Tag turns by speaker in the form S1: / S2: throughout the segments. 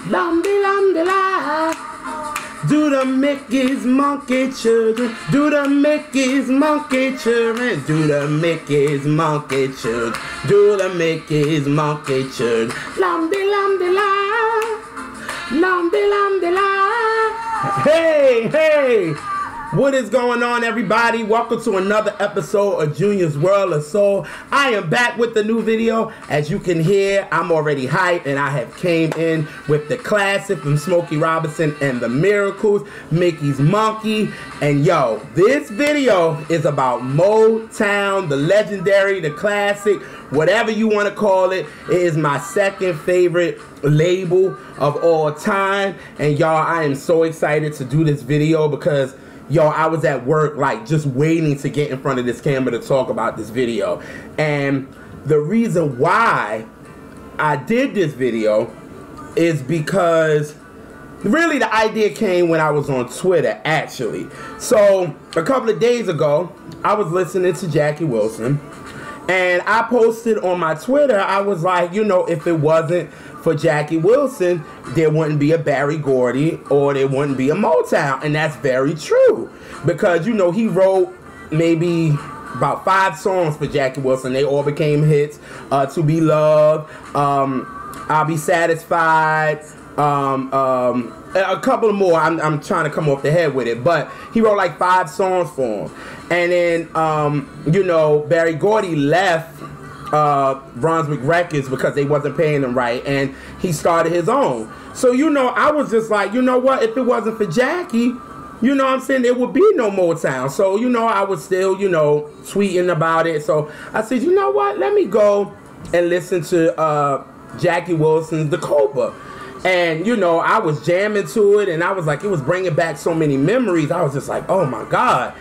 S1: Lam-de-lam-de-la. Do the Mickey's monkey children, do the Mickey's monkey children, do the Mickey's monkey children, do the Mickey's monkey children. Lam-de-lam-de-la, lam-de-lam-de-la. Hey, hey! What is going on, everybody? Welcome to another episode of Junior's World of Soul. I am back with the new video. As you can hear, I'm already hyped, and I have came in with the classic from Smokey Robinson and the Miracles, Mickey's Monkey. And yo, this video is about Motown, the legendary, the classic, whatever you want to call it. It is my second favorite label of all time. And y'all, I am so excited to do this video because yo, I was at work, like, just waiting to get in front of this camera to talk about this video. And the reason why I did this video is because really the idea came when I was on Twitter, actually. So a couple of days ago, I was listening to Jackie Wilson, and I posted on my Twitter, I was like, you know, if it wasn't for Jackie Wilson, there wouldn't be a Berry Gordy or there wouldn't be a Motown. And that's very true, because, you know, he wrote maybe about 5 songs for Jackie Wilson. They all became hits. To Be Loved, I'll Be Satisfied, a couple more. I'm trying to come off the head with it, but he wrote like 5 songs for him. And then, you know, Berry Gordy left Brunswick Records because they wasn't paying him right, and he started his own. So, you know, I was just like, you know what, if it wasn't for Jackie, you know what I'm saying, there would be no Motown. So, you know, I was still, you know, tweeting about it. So I said, you know what, let me go and listen to Jackie Wilson's The Copa. And, you know, I was jamming to it, and I was like, it was bringing back so many memories. I was just like, oh my God.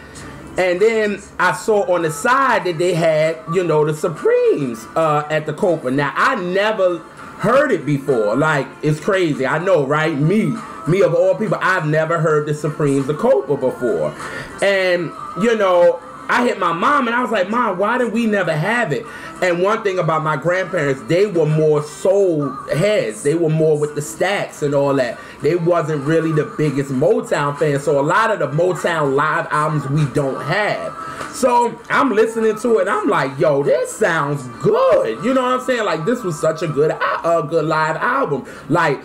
S1: And then I saw on the side that they had, you know, the Supremes at the Copa. Now, I never heard it before. Like, it's crazy. I know, right? Me of all people, I've never heard the Supremes, the Copa before. And, you know, I hit my mom, and I was like, Mom, why did we never have it? And one thing about my grandparents, they were more soul heads. They were more with the Stax and all that. They wasn't really the biggest Motown fans. So a lot of the Motown live albums we don't have. So I'm listening to it, and I'm like, yo, this sounds good. You know what I'm saying? Like, this was such a good live album. Like,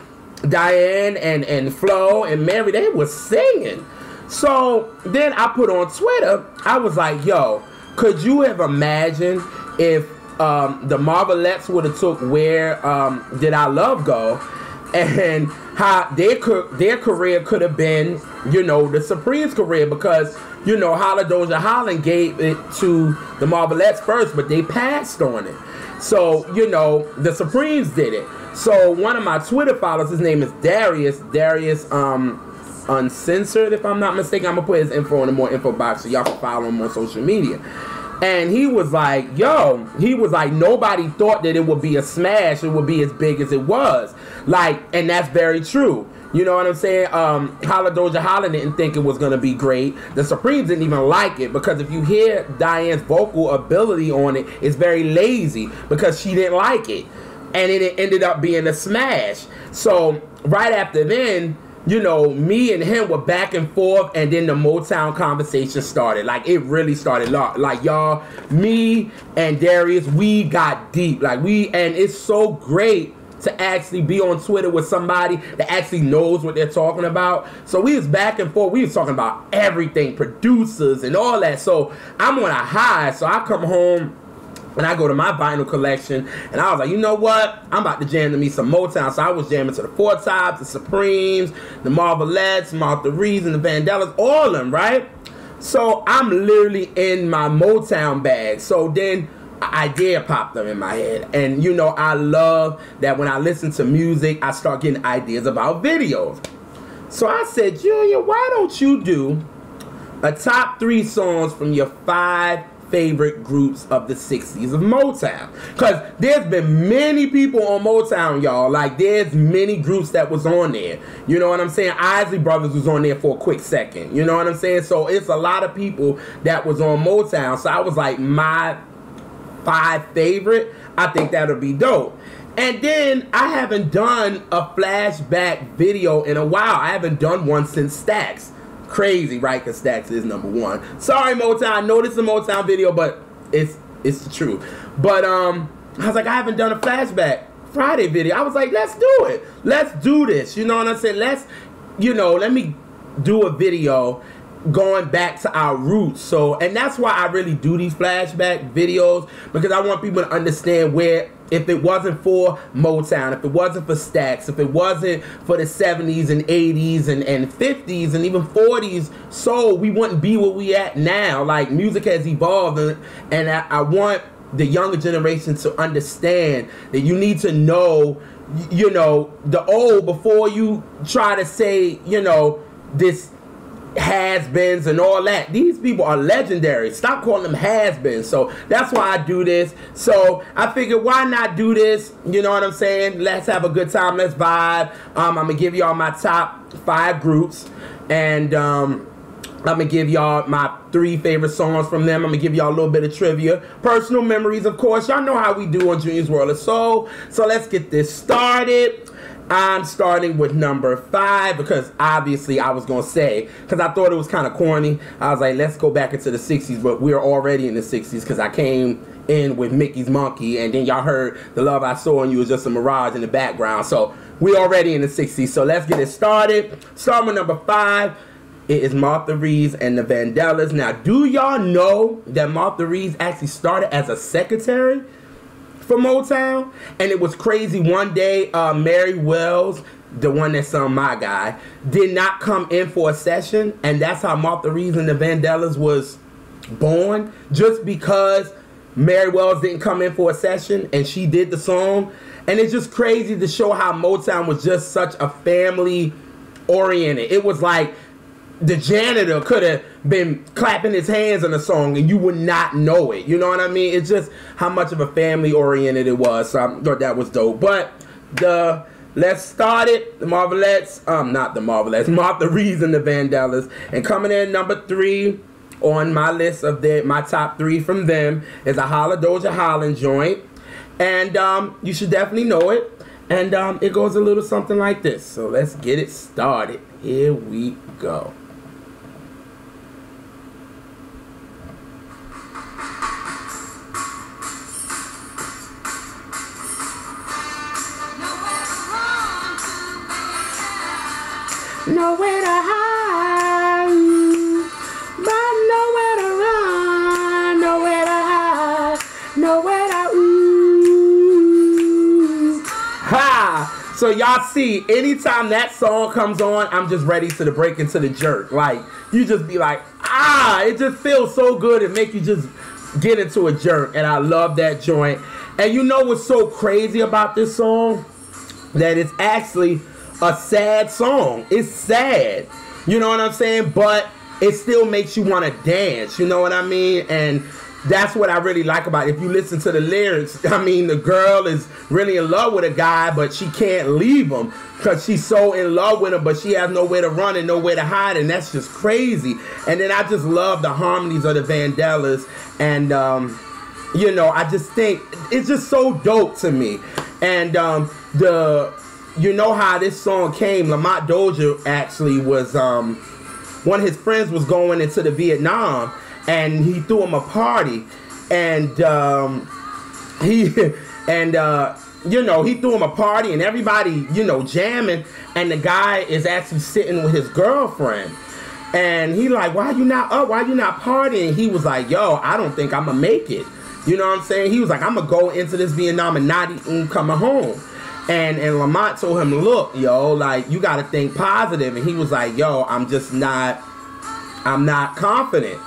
S1: Diane and Flo and Mary, they were singing. So then I put on Twitter, I was like, yo, could you have imagined if the Marvelettes would have took Where Did Our Love Go, and how their career could have been, you know, the Supremes' career, because, you know, Holla Doja Holland gave it to the Marvelettes first, but they passed on it. So, you know, the Supremes did it. So one of my Twitter followers, his name is Darius Uncensored, if I'm not mistaken. I'm gonna put his info in the more info box so y'all can follow him on social media. And he was like, yo, he was like, nobody thought that it would be a smash, it would be as big as it was. Like, and that's very true. You know what I'm saying? Holla Doja Holland didn't think it was gonna be great. The Supremes didn't even like it, because if you hear Diane's vocal ability on it, it's very lazy, because she didn't like it. And it ended up being a smash. So right after then, you know, me and him were back and forth, and then the Motown conversation started. Like, it really started. Like, y'all, me and Darius, we got deep. Like, and it's so great to actually be on Twitter with somebody that actually knows what they're talking about. So we was back and forth. We was talking about everything, producers and all that. So I'm on a high. So I come home, and I go to my vinyl collection, and I was like, you know what? I'm about to jam to me some Motown. So I was jamming to the Four Tops, the Supremes, the Marvelettes, Martha Reeves, and the Vandellas, all of them, right? So I'm literally in my Motown bag. So then an idea popped up in my head. And, you know, I love that when I listen to music, I start getting ideas about videos. So I said, Junior, why don't you do a top 3 songs from your 5 favorite groups of the 60s of Motown? Because there's been many people on Motown, y'all. Like, there's many groups that was on there. You know what I'm saying? Isley Brothers was on there for a quick second. You know what I'm saying? So it's a lot of people that was on Motown. So I was like, my 5 favorite, I think that'll be dope. And then I haven't done a flashback video in a while. I haven't done one since Stacks. Crazy, right? Because Stacks is #1. Sorry, Motown. I know this is a Motown video, but it's the truth. But I was like, I haven't done a flashback Friday video. I was like, let's do it. Let's do this. You know what I'm saying? Let's, let me do a video going back to our roots. So, and that's why I really do these flashback videos, because I want people to understand where, if it wasn't for Motown, if it wasn't for Stacks, if it wasn't for the 70s and 80s and 50s and even 40s soul, we wouldn't be where we at now. Like, music has evolved, and I want the younger generation to understand that you need to know, the old before you try to say, this has-beens and all that. These people are legendary. Stop calling them has-beens. So that's why I do this. So I figured, why not do this? You know what I'm saying? Let's have a good time. Let's vibe. I'm gonna give y'all my top 5 groups, and I'm gonna give y'all my 3 favorite songs from them. I'm gonna give y'all a little bit of trivia, personal memories, of course. Y'all know how we do on Junior's World of Soul. So let's get this started. I'm starting with number 5 because obviously I was going to say, because I thought it was kind of corny. I was like, let's go back into the 60s, but we're already in the 60s because I came in with Mickey's Monkey, and then y'all heard The Love I Saw in You was just a mirage in the background. So we're already in the 60s. So let's get it started. Starting with number 5. It is Martha Reeves and the Vandellas. Now, do y'all know that Martha Reeves actually started as a secretary for Motown? And it was crazy. One day, Mary Wells, the one that sung My Guy, did not come in for a session, and that's how Martha Reeves and the Vandellas was born, just because Mary Wells didn't come in for a session and she did the song. And it's just crazy to show how Motown was just such a family oriented. It was like the janitor could have been clapping his hands on the song and you would not know it. You know what I mean? It's just how much of a family oriented it was. So I thought that was dope. But let's start it. The Marvelettes, not the Marvelettes, Martha Reeves and the Vandellas. And coming in number 3 on my list of my top 3 from them is a Holla Doja Holland joint. And you should definitely know it. And it goes a little something like this. So let's get it started. Here we go. Nowhere to hide, but nowhere to run, nowhere to hide, nowhere to ooh. Ha! So y'all see, anytime that song comes on, I'm just ready to break into the jerk. Like, you just be like, it just feels so good. It make you just get into a jerk, and I love that joint. And you know what's so crazy about this song? That it's actually a sad song. It's sad, you know what I'm saying, but it still makes you want to dance, you know what I mean? And that's what I really like about it. If you listen to the lyrics, I mean, the girl is really in love with a guy, but she can't leave him because she's so in love with him, but she has nowhere to run and nowhere to hide, and that's just crazy. And then I just love the harmonies of the Vandellas, and I just think it's just so dope to me. And you know how this song came. Lamont Dozier actually was, one of his friends was going into the Vietnam, and he threw him a party, and he threw him a party, and everybody, jamming, and the guy is actually sitting with his girlfriend, and he like, why you not up? Why you not partying? He was like, yo, I don't think I'm gonna make it. You know what I'm saying? He was like, I'm gonna go into this Vietnam and not even coming home. And Lamont told him, look, yo, like, you got to think positive. And he was like, yo, I'm not confident.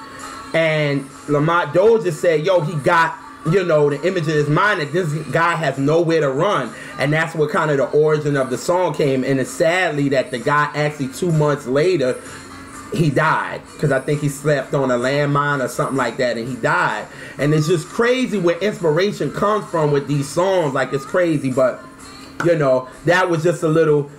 S1: And Lamont Dozier said, yo, he got, the image in his mind that this guy has nowhere to run. And that's what kind of the origin of the song came. And it's sadly that the guy actually 2 months later, he died. Because I think he slept on a landmine or something like that, and he died. And it's just crazy where inspiration comes from with these songs. Like, it's crazy, but that was just a little,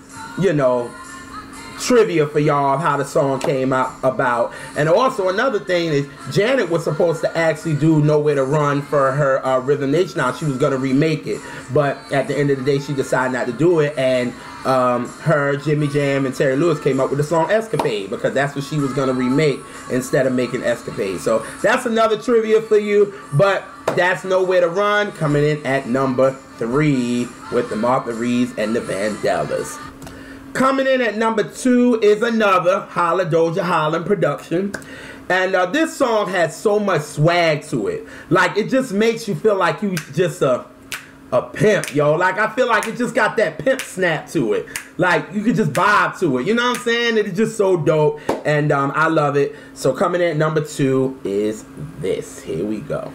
S1: trivia for y'all of how the song came out about. And also another thing is Janet was supposed to actually do Nowhere to Run for her Rhythm Nation. Now she was going to remake it, but at the end of the day she decided not to do it, and her, Jimmy Jam, and Terry Lewis came up with the song Escapade because that's what she was going to remake instead of making Escapade. So that's another trivia for you, but that's Nowhere to Run coming in at number 3 with the Martha Reeves and the Vandellas. Coming in at number 2 is another Holla Doja Holland production. And this song has so much swag to it. Like, it just makes you feel like you just a pimp, yo. Like, I feel like it just got that pimp snap to it. Like, you could just vibe to it. You know what I'm saying? It's just so dope. And I love it. So coming in at number 2 is this. Here we go.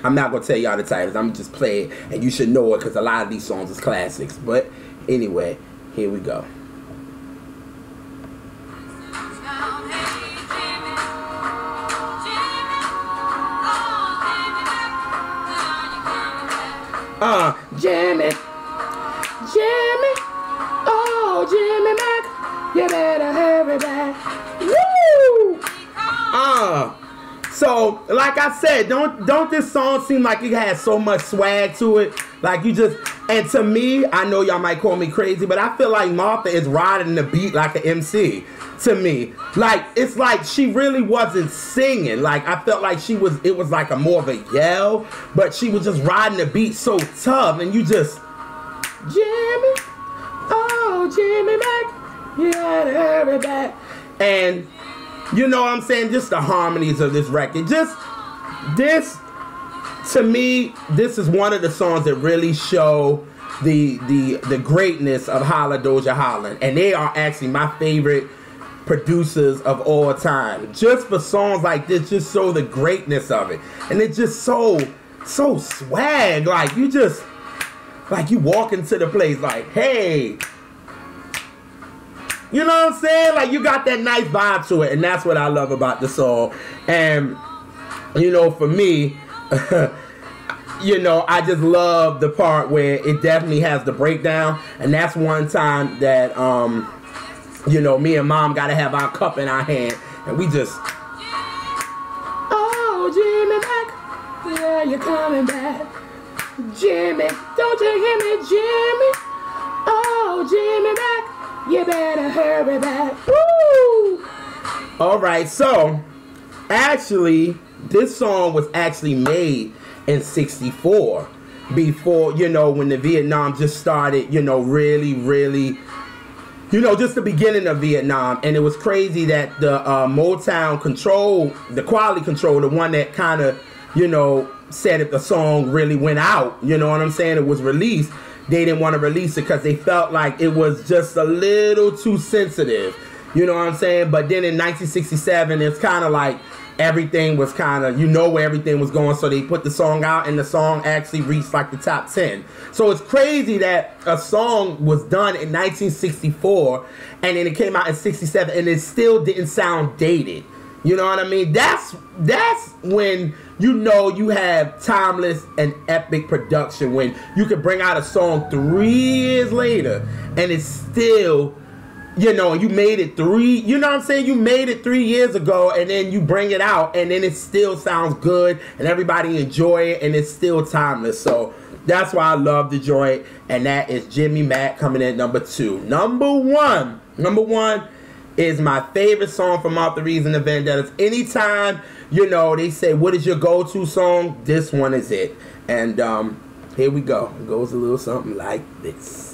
S1: I'm not going to tell y'all the titles. I'm just play it. And you should know it because a lot of these songs is classics. But anyway, here we go. Jimmy, Jimmy, oh, Jimmy Mac, you better hurry back. Woo! So, like I said, don't this song seem like it has so much swag to it? Like you just, and to me, I know y'all might call me crazy, but I feel like Martha is riding the beat like an MC. To me, like it's like she really wasn't singing. Like I felt like it was like a more of a yell, but she was just riding the beat so tough, and you just, Jimmy, oh Jimmy Mac, you gotta hurry back. And you know what I'm saying? Just the harmonies of this record, just this, to me, this is one of the songs that really show the greatness of Holla Doja Holland, and they are actually my favorite producers of all time. Just for songs like this, just show the greatness of it, and it's just so swag. Like you just, like you walk into the place like, hey, you know what I'm saying? Like you got that nice vibe to it, and that's what I love about the song. And you know, for me, you know, I just love the part where it definitely has the breakdown, and that's one time that you know, me and Mom gotta have our cup in our hand, and we just, oh Jimmy Mac, yeah, you're coming back, Jimmy, don't you hear me, Jimmy? Oh Jimmy Mac, you better hurry back. Woo! All right, so actually, this song was actually made in '64, before, you know, when the Vietnam just started, you know, really. You know, just the beginning of Vietnam. And it was crazy that the Motown control, the quality control, the one that kind of, you know, said if the song really went out, you know what I'm saying, it was released, they didn't want to release it because they felt like it was just a little too sensitive. You know what I'm saying? But then in 1967, it's kind of like everything was kind of, you know where everything was going, so they put the song out, and the song actually reached like the top 10. So it's crazy that a song was done in 1964 and then it came out in 67 and it still didn't sound dated. You know what I mean? That's when you know you have timeless and epic production, when you can bring out a song 3 years later and it's still, you know, you made it you know what I'm saying? You made it 3 years ago, and then you bring it out, and then it still sounds good, and everybody enjoy it, and it's still timeless. So that's why I love the joint, and that is Jimmy Mac coming in at number 2. Number one is my favorite song from Martha Reeves and the Vandellas. Anytime, you know, they say, what is your go-to song? This one is it. And here we go. It goes a little something like this.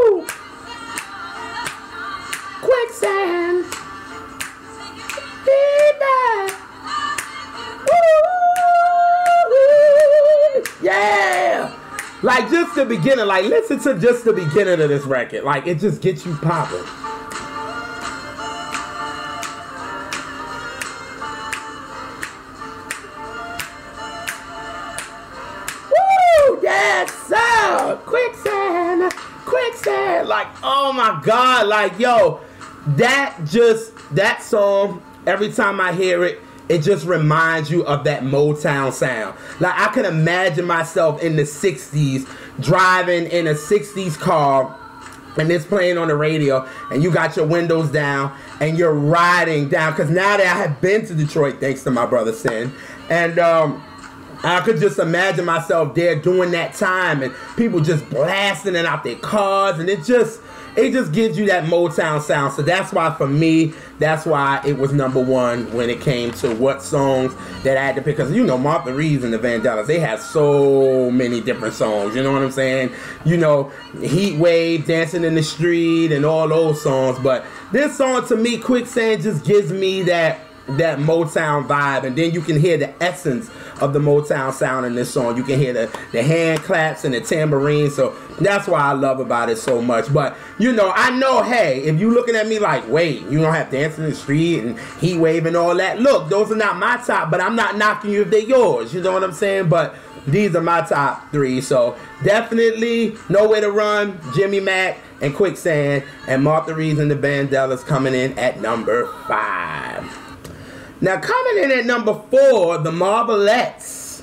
S1: Woo! Quicksand. Yeah! Like just the beginning, like listen to just the beginning of this record. Like it just gets you popping. Woo! Yes, sir! Quicksand! Quicksand! quicksand. Like, oh my God. Like, yo, that song, every time I hear it, it just reminds you of that Motown sound. Like, I can imagine myself in the 60s, driving in a 60s car, and it's playing on the radio, and you got your windows down, and you're riding down. Because now that I have been to Detroit, thanks to my brother Sin, and I could just imagine myself there during that time, and people just blasting it out their cars, and it just gives you that Motown sound. So that's why, for me, that's why it was #1 when it came to what songs that I had to pick. Because, you know, Martha Reeves and the Vandellas, they have so many different songs. You know what I'm saying? You know, Heat Wave, Dancing in the Street, and all those songs. But this song, to me, Quicksand, just gives me that Motown vibe. And then you can hear the essence of the Motown sound in this song. You can hear the hand claps and the tambourine. So that's why I love about it so much. But, you know, I know, hey, if you looking at me like, wait, you don't have Dancing in the Street and Heat Wave and all that. Look, those are not my top, but I'm not knocking you if they're yours. You know what I'm saying? But these are my top 3. So definitely Nowhere to Run, Jimmy Mack, and Quicksand. And Martha Reeves and the Vandellas coming in at #5. Now, coming in at #4, the Marvelettes.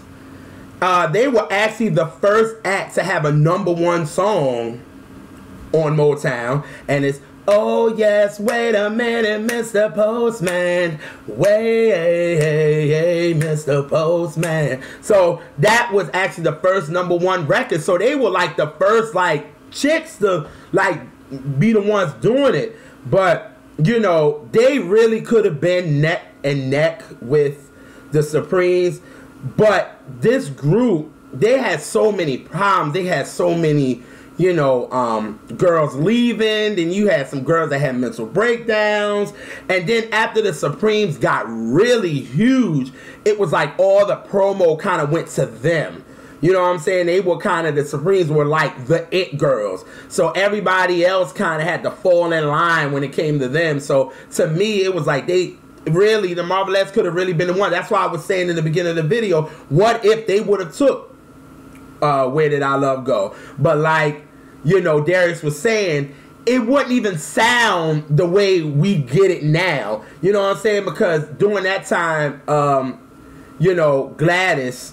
S1: They were actually the first act to have a #1 song on Motown, and it's "Oh Yes, Wait a Minute, Mr. Postman, wait, Mr. Postman." So that was actually the first #1 record. So they were like the first like chicks to like be the ones doing it. But you know, they really could have been neck and neck with the Supremes, but this group, they had so many problems. They had so many, you know, girls leaving, then you had some girls that had mental breakdowns, and then after the Supremes got really huge, it was like all the promo kind of went to them. You know what I'm saying? They were kind of, the Supremes were like the it girls. So everybody else kind of had to fall in line when it came to them. So to me, it was like the Marvelettes could have really been the one. That's why I was saying in the beginning of the video, what if they would have took Where Did Our Love Go? But like, you know, Darius was saying, it wouldn't even sound the way we get it now. You know what I'm saying? Because during that time, you know, Gladys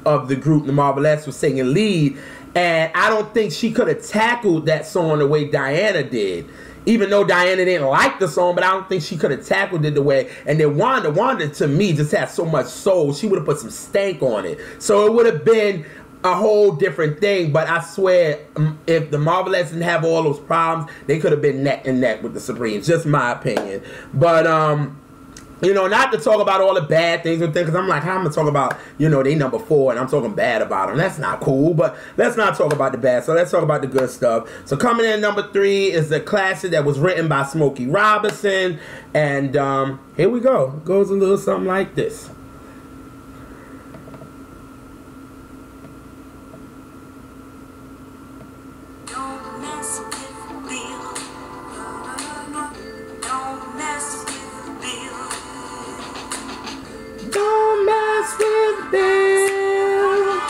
S1: of the group, the Marvelettes, was singing lead, and I don't think she could have tackled that song the way Diana did. Even though Diana didn't like the song, but I don't think she could have tackled it the way. And then Wanda to me just had so much soul. She would have put some stank on it, so it would have been a whole different thing. But I swear, if the Marvelettes didn't have all those problems, they could have been neck and neck with the Supremes. Just my opinion. But you know, not to talk about all the bad things and things, because I'm like, how am I gonna talk about, you know, they #4 and I'm talking bad about them? That's not cool. But let's not talk about the bad. So let's talk about the good stuff. So coming in at #3 is the classic that was written by Smokey Robinson, and here we go. It goes a little something like this. Don't mess with Bill.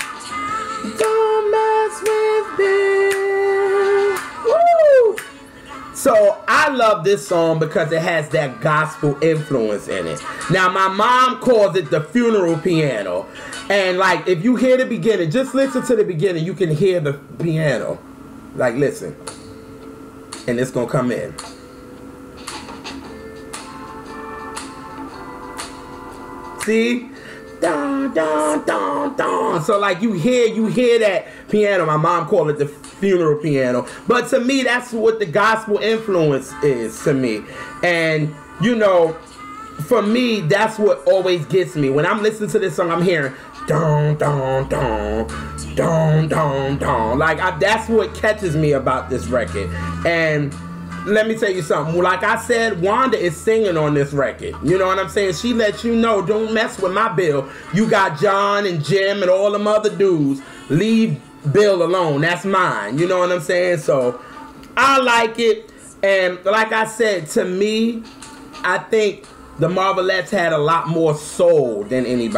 S1: Don't mess with Bill. Woo! So I love this song because it has that gospel influence in it. Now my mom calls it the funeral piano. And like, if you hear the beginning, just listen to the beginning, you can hear the piano. Like, listen. And it's gonna come in. See? Dun, dun, dun, dun. So like you hear that piano. My mom called it the funeral piano. But to me, that's what the gospel influence is to me. And you know, for me, that's what always gets me. When I'm listening to this song, I'm hearing dun dun dun dun dun dun. Like that's what catches me about this record. And let me tell you something. Like I said, Wanda is singing on this record. You know what I'm saying? She lets you know, don't mess with my Bill. You got John and Jim and all them other dudes. Leave Bill alone. That's mine. You know what I'm saying? So I like it. And like I said, to me, I think the Marvelettes had a lot more soul than any of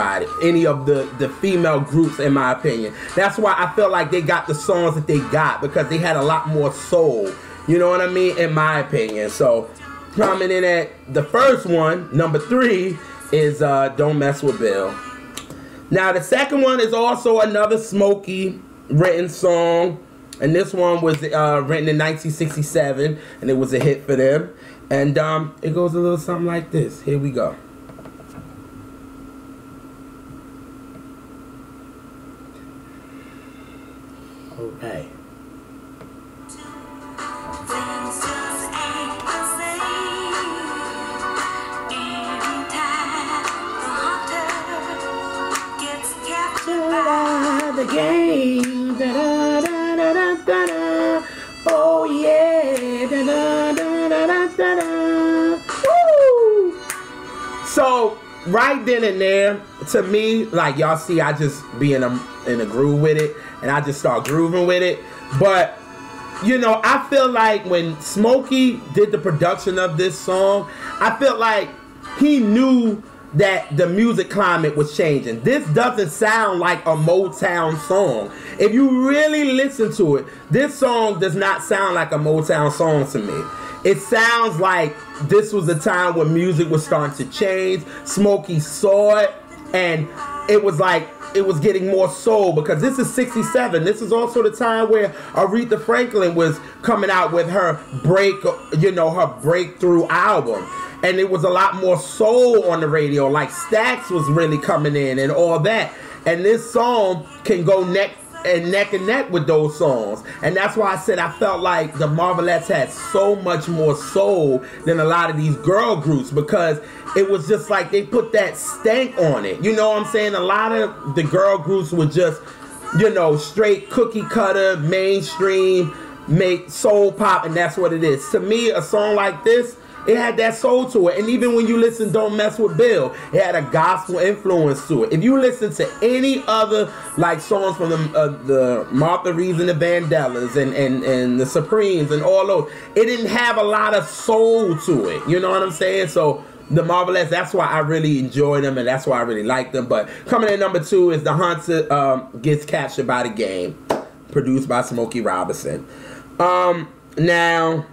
S1: the female groups, in my opinion. That's why I feel like they got the songs that they got, because they had a lot more soul. You know what I mean? In my opinion. So, coming in at the first one, number 3, is Don't Mess With Bill. Now, the second one is also another Smokey written song. And this one was written in 1967, and it was a hit for them. And it goes a little something like this. Here we go. All right. The game. Da, da, da, da, da, da, da. Oh yeah. Da, da, da, da, da, da. Woo! So right then and there, to me, like y'all see, I just be in a groove with it, and I just start grooving with it. But you know, I feel like when Smokey did the production of this song, I felt like he knew that the music climate was changing. This doesn't sound like a Motown song. If you really listen to it, this song does not sound like a Motown song to me. It sounds like this was a time when music was starting to change. Smokey saw it, and it was like it was getting more soul, because this is 67. This is also the time where Aretha Franklin was coming out with her breakthrough album. And it was a lot more soul on the radio, like Stax was really coming in and all that. And this song can go neck and neck with those songs. And that's why I said I felt like the Marvelettes had so much more soul than a lot of these girl groups, because it was just like they put that stank on it. You know what I'm saying? A lot of the girl groups were just, you know, straight cookie cutter, mainstream, make soul pop, and that's what it is. To me, a song like this, it had that soul to it. And even when you listen Don't Mess With Bill, it had a gospel influence to it. If you listen to any other like songs from the Martha Reeves and the Vandellas and the Supremes and all those, it didn't have a lot of soul to it. You know what I'm saying? So the Marvelettes, that's why I really enjoy them, and that's why I really like them. But coming in number 2 is The Hunter Gets Captured by the Game, produced by Smokey Robinson. Now,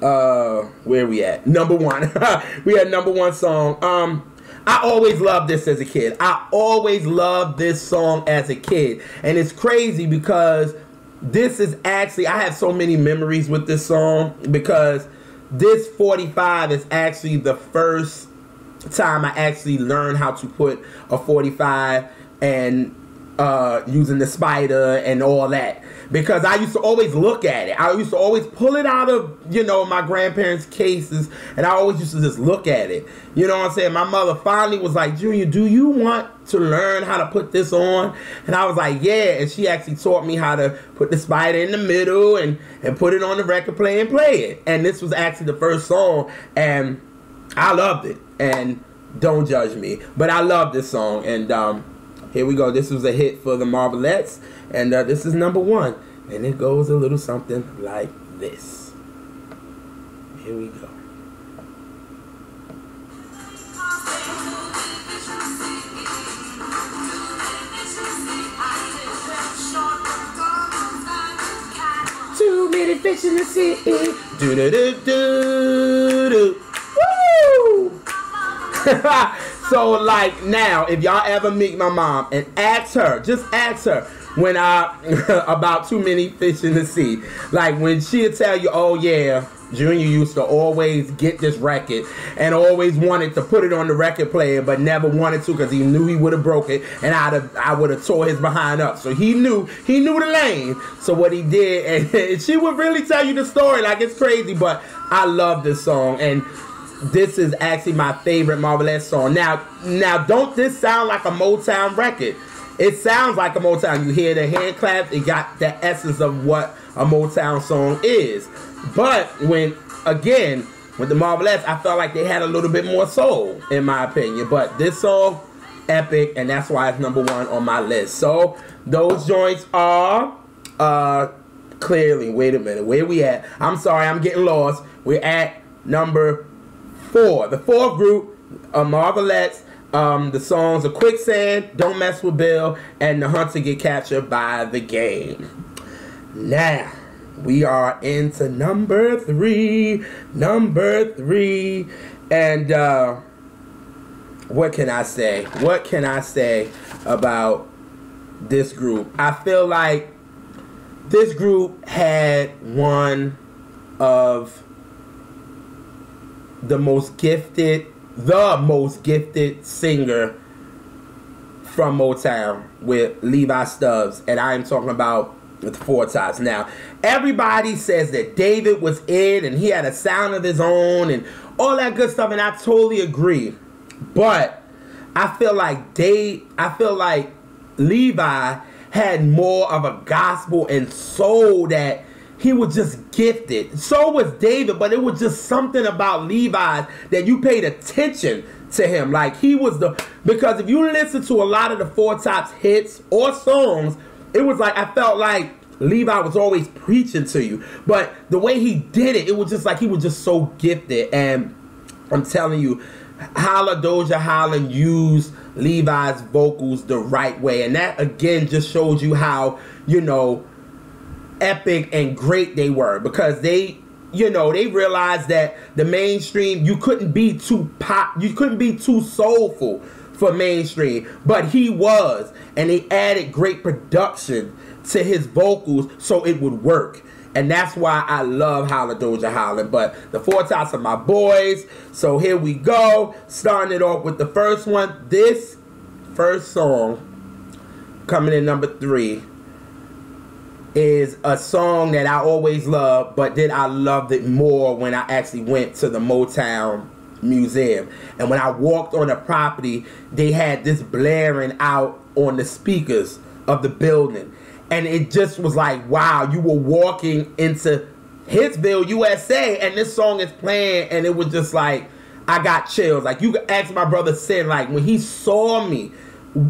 S1: where we at? Number 1. We had number 1 song. I always loved this as a kid. I always loved this song as a kid. And it's crazy because this is actually, I have so many memories with this song, because this 45 is actually the first time I actually learned how to put a 45 and using the spider and all that. Because I used to always look at it. I used to always pull it out of, you know, my grandparents' cases, and I always used to just look at it. You know what I'm saying? My mother finally was like, Junior, do you want to learn how to put this on? And I was like, yeah. And she actually taught me how to put the spider in the middle and put it on the record player and play it. And this was actually the first song, and I loved it. And don't judge me, but I love this song. And here we go. This was a hit for the Marvelettes, and this is number 1, and it goes a little something like this. Here we go. Too many fish in the sea. Do do do do do. Woo! So like now, if y'all ever meet my mom and ask her, just ask her when about Too Many Fish in the Sea. Like when she'll tell you, oh yeah, Junior used to always get this record and always wanted to put it on the record player, but never wanted to because he knew he would have broke it, and I would have tore his behind up. So he knew the lane. So what he did, and she would really tell you the story like it's crazy, but I love this song, and this is actually my favorite Marvelette song. Now, don't this sound like a Motown record? It sounds like a Motown. You hear the hand claps. It got the essence of what a Motown song is. But with the Marvelettes, I felt like they had a little bit more soul, in my opinion. But this song, epic, and that's why it's number 1 on my list. So those joints are clearly. Wait a minute, where we at? I'm sorry, I'm getting lost. We're at number The fourth group, Marvelettes. The songs are Quicksand, Don't Mess with Bill, and The Hunter Get Captured by the Game. Now, we are into number three. And what can I say? What can I say about this group? I feel like this group had one of the most gifted singer from Motown with Levi Stubbs, and I am talking about the Four Tops. Now, everybody says that David was it, and he had a sound of his own, and all that good stuff, and I totally agree. But I feel like Levi had more of a gospel and soul that he was just gifted. So was David, but it was just something about Levi that you paid attention to him. Like, he was because if you listen to a lot of the Four Tops hits or songs, it was like, I felt like Levi was always preaching to you. But the way he did it, it was just like he was just so gifted. And I'm telling you, Doja Holland used Levi's vocals the right way. And that, again, just shows you how, epic and great they were, because they realized that the mainstream, you couldn't be too soulful for mainstream, but he was, and they added great production to his vocals so it would work. And that's why I love Doja Holland. But the Four Tops are my boys. So here we go, starting it off with the first one. This first song, coming in number 3, is a song that I always loved, but then I loved it more when I actually went to the Motown Museum. And when I walked on the property, they had this blaring out on the speakers of the building. And it just was like, wow, you were walking into Hitsville, USA, and this song is playing, and it was just like, I got chills. Like, you could ask my brother Sin, like, when he saw me,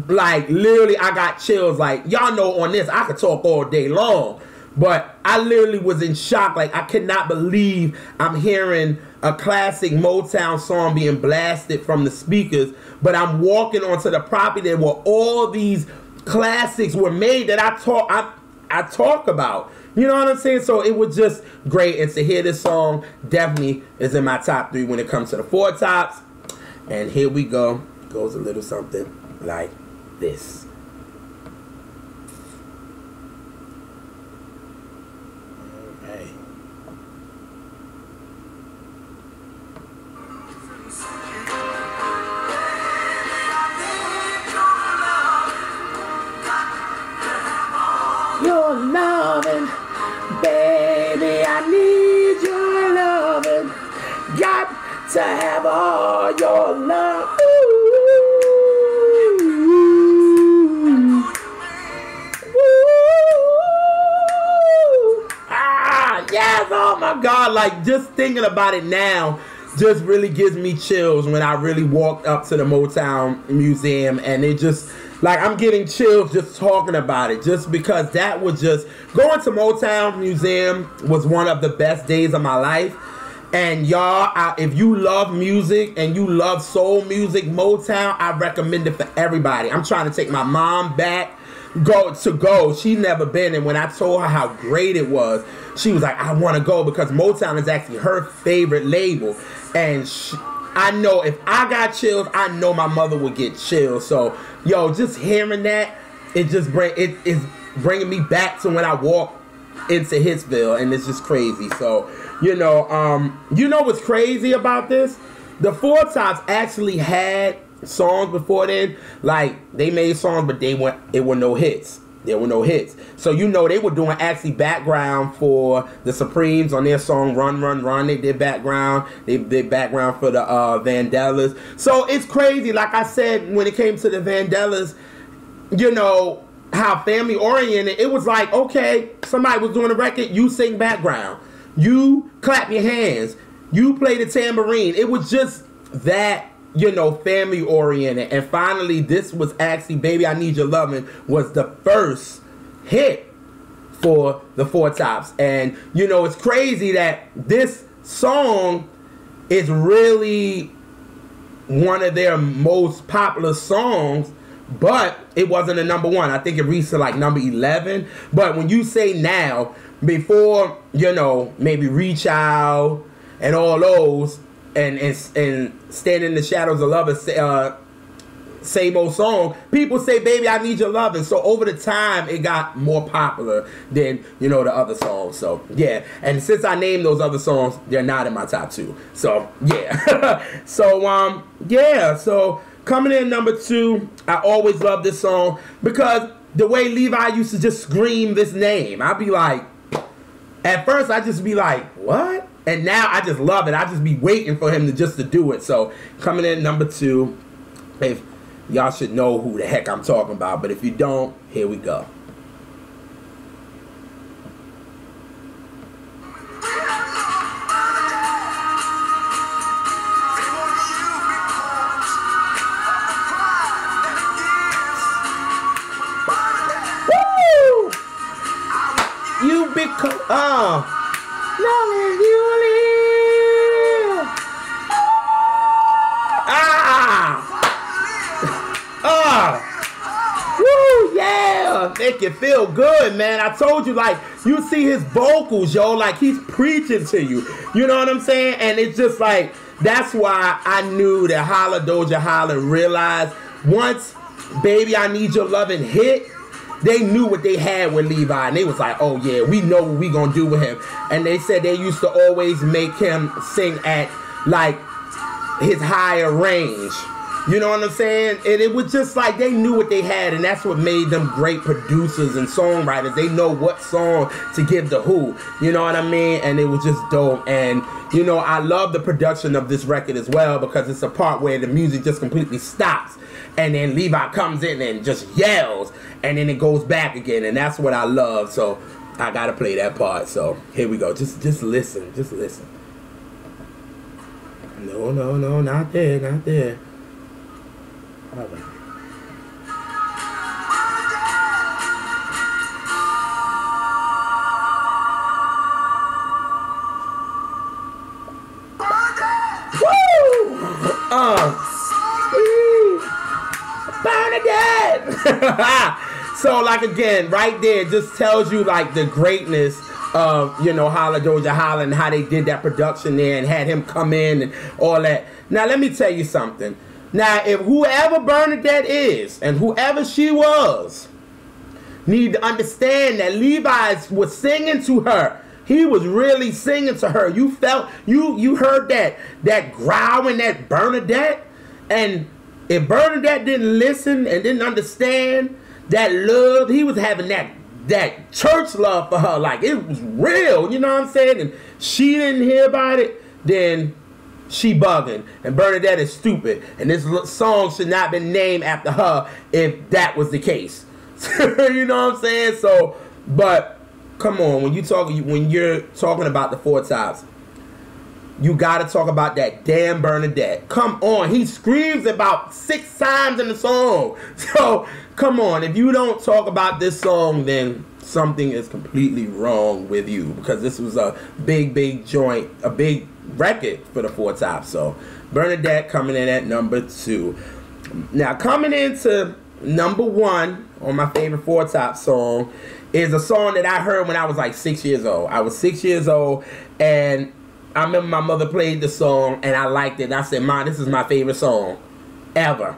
S1: like, literally, I got chills. Like, y'all know on this, I could talk all day long. But I literally was in shock. Like, I could not believe I'm hearing a classic Motown song being blasted from the speakers. But I'm walking onto the property where all these classics were made that I talk about. You know what I'm saying? So it was just great. And to hear this song definitely is in my top 3 when it comes to the Four Tops. And here we go. Goes a little something like this. Okay. Your loving, baby, I need your loving. Got to have all your love. Yes, oh my God, like, just thinking about it now just really gives me chills when I really walked up to the Motown Museum, and it just, like, I'm getting chills just talking about it, just because that was just, going to Motown Museum was one of the best days of my life. And y'all, if you love music and you love soul music, Motown, I recommend it for everybody. I'm trying to take my mom back, go. She's never been, and when I told her how great it was, she was like, I want to go, because Motown is actually her favorite label. And I know if I got chills, I know my mother would get chills. So, yo, just hearing that, it is bringing me back to when I walked into Hitsville, and it's just crazy. So, you know what's crazy about this? The Four Tops actually had songs before then. Like, they made songs, but it were no hits. There were no hits. So, they were doing actually background for the Supremes on their song Run, Run, Run. They did background. They did background for the Vandellas. So, it's crazy. Like I said, when it came to the Vandellas, how family oriented, it was like, okay, somebody was doing a record, you sing background. You clap your hands. You play the tambourine. It was just that, family oriented. And finally, this was actually Baby I Need Your Lovin' was the first hit for the Four Tops. And, it's crazy that this song it's really one of their most popular songs, but it wasn't a number one. I think it reached to like number 11. But when you say now, before, you know, maybe Reach Out and all those, and Stand in the Shadows of Love, same old song, people say Baby I Need Your Lovin'. So over the time it got more popular than, you know, the other songs. So yeah, and since I named those other songs, they're not in my top 2. So yeah. So yeah, so coming in number 2, I always love this song because the way Levi used to just scream this name, I'd be like, at first I just be like, what? And now I just love it. I just be waiting for him to do it. So coming in number 2, if y'all should know who the heck I'm talking about, but if you don't, here we go. Woo! You become, long as you live. Woo, yeah, make you feel good, man. I told you, like, you see his vocals, yo, like he's preaching to you. You know what I'm saying? And it's just like, that's why I knew that Holla Doja Holla realized once Baby I Need Your Lovin' hit, they knew what they had with Levi, and they was like, oh yeah, we know what we gonna do with him. And they said they used to always make him sing at like his higher range. You know what I'm saying? And it was just like they knew what they had, and that's what made them great producers and songwriters. They know what song to give to who. You know what I mean? And it was just dope. And, you know, I love the production of this record as well because it's a part where the music just completely stops. And then Levi comes in and just yells, and then it goes back again. And that's what I love. So I got to play that part. So here we go. Just listen. Just listen. No, no, no, not there, not there. All right. Bernadette! So, like, again, right there just tells you, like, the greatness of, you know, Holla Doja Holla and how they did that production there and had him come in and all that. Now, let me tell you something. Now, if whoever Bernadette is and whoever she was need to understand that Levi was singing to her. He was really singing to her. You felt, you heard that growl in that Bernadette. And if Bernadette didn't listen and didn't understand that love, he was having that church love for her. Like, it was real, you know what I'm saying? And she didn't hear about it, then she bugging. And Bernadette is stupid. And this song should not be named after her if that was the case. You know what I'm saying? So, but come on, when you're talking about the Four Tops, you gotta talk about that damn Bernadette. Come on, he screams about 6 times in the song. So, come on, if you don't talk about this song, then something is completely wrong with you. Because this was a big joint, a big record for the Four Tops. So, Bernadette coming in at number 2. Now, coming into number 1 on my favorite Four Tops song is a song that I heard when I was like 6 years old. I was 6 years old, and I remember my mother played the song, and I liked it. And I said, Mom, this is my favorite song ever.